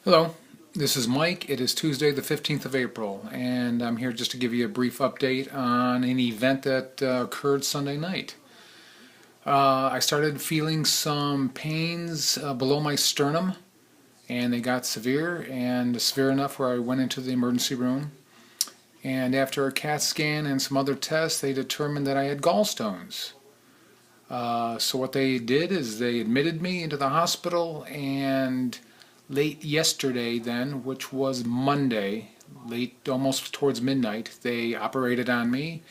Hello, this is Mike. It is Tuesday the 15th of April, and I'm here just to give you a brief update on an event that occurred Sunday night. I started feeling some pains below my sternum, and they got severe, and severe enough where I went into the emergency room. And after a CAT scan and some other tests, they determined that I had gallstones. So what they did is they admitted me into the hospital, and late yesterday then, which was Monday, late almost towards midnight, they operated on me,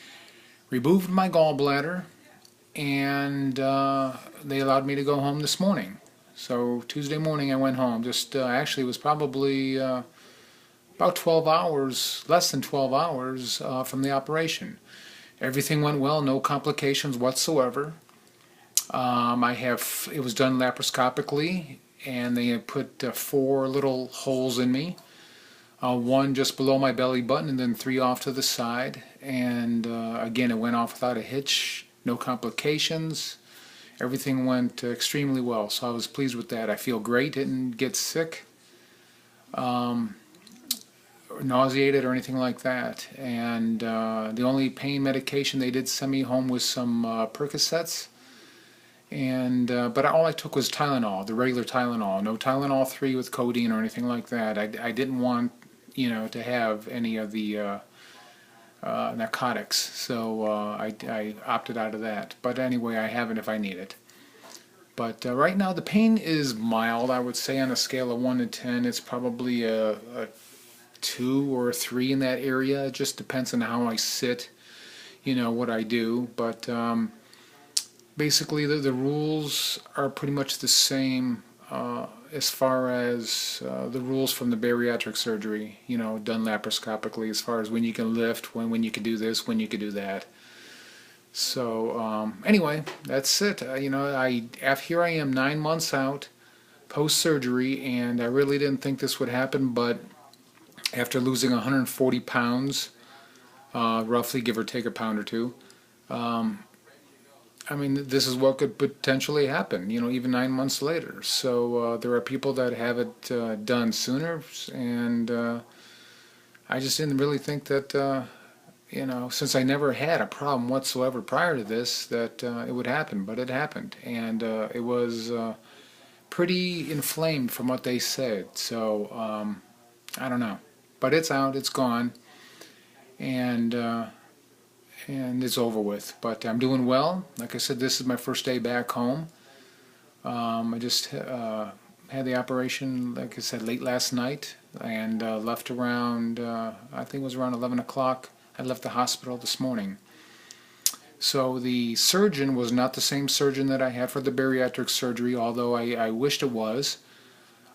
removed my gallbladder, and they allowed me to go home this morning. So Tuesday morning I went home. Actually it was probably about 12 hours, less than 12 hours from the operation. Everything went well, no complications whatsoever. It was done laparoscopically, and they had put 4 little holes in me, one just below my belly button and then 3 off to the side. And again, it went off without a hitch, no complications. Everything went extremely well, so I was pleased with that. I feel great, didn't get sick, or nauseated or anything like that. And the only pain medication they did send me home was some Percocets. And but all I took was Tylenol, the regular Tylenol, no Tylenol 3 with codeine or anything like that. I didn't want, to have any of the narcotics, so I opted out of that. But anyway, I have it if I need it. But right now the pain is mild. I would say on a scale of 1 to 10, it's probably a 2 or a 3 in that area. It just depends on how I sit, what I do. But basically, the rules are pretty much the same as far as the rules from the bariatric surgery, done laparoscopically, as far as when you can lift, when you can do this, when you can do that. So anyway, that's it. Here I am 9 months out post-surgery, and I really didn't think this would happen, but after losing 140 pounds, roughly, give or take a pound or two, this is what could potentially happen, even 9 months later. So there are people that have it done sooner, and I just didn't really think that, since I never had a problem whatsoever prior to this, that it would happen. But it happened, and it was pretty inflamed from what they said. So I don't know. But it's out, it's gone, and it's over with. But I'm doing well. Like I said, this is my first day back home. I just had the operation, like I said, late last night, and left around, I think it was around 11 o'clock. I left the hospital this morning. So the surgeon was not the same surgeon that I had for the bariatric surgery, although I wished it was.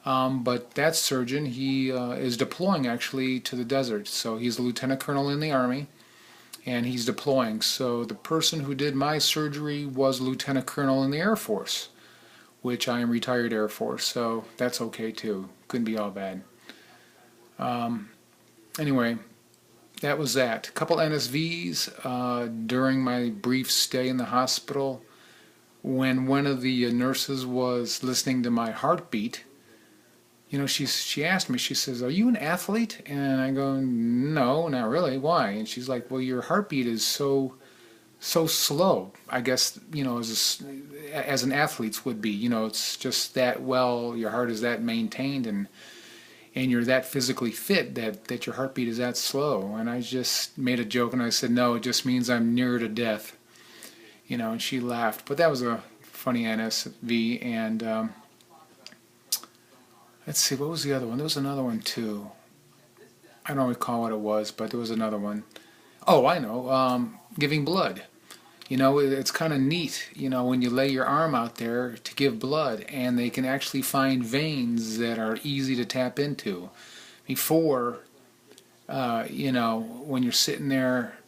But that surgeon, he is deploying actually to the desert. So he's a lieutenant colonel in the Army, and he's deploying. So the person who did my surgery was lieutenant colonel in the Air Force, which I am retired Air Force, so that's okay too. Couldn't be all bad. Anyway, that was that. A couple NSVs during my brief stay in the hospital. When one of the nurses was listening to my heartbeat, she asked me, she says, "Are you an athlete?" And I go, "No, not really. Why?" And she's like, "Well, your heartbeat is so slow. I guess, as an athlete's would be. It's just that well, your heart is that maintained, and you're that physically fit that your heartbeat is that slow." And I just made a joke and I said, "No, it just means I'm nearer to death." And she laughed. But that was a funny NSV. And let's see, what was the other one? There was another one too. I don't recall what it was, but there was another one. Oh, I know. Giving blood. It's kind of neat, when you lay your arm out there to give blood, and they can actually find veins that are easy to tap into. Before, when you're sitting there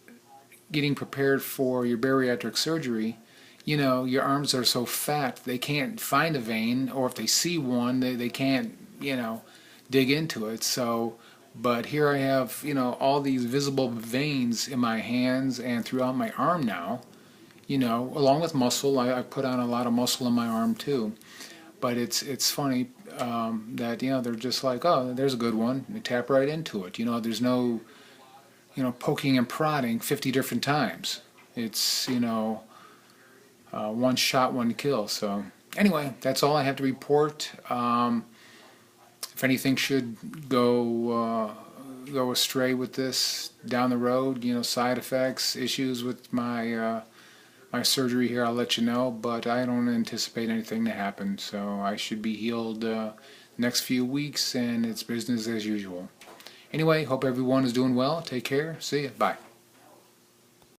getting prepared for your bariatric surgery, your arms are so fat they can't find a vein, or if they see one, they can't, dig into it. So, but here I have, all these visible veins in my hands and throughout my arm now, along with muscle. I put on a lot of muscle in my arm too. But it's funny that they're just like, oh, there's a good one. And they tap right into it. There's no poking and prodding 50 different times. It's one shot, one kill. So anyway, that's all I have to report. If anything should go astray with this down the road, side effects, issues with my surgery here, I'll let you know. But I don't anticipate anything to happen, so I should be healed next few weeks, and it's business as usual. Anyway, hope everyone is doing well. Take care. See you. Bye.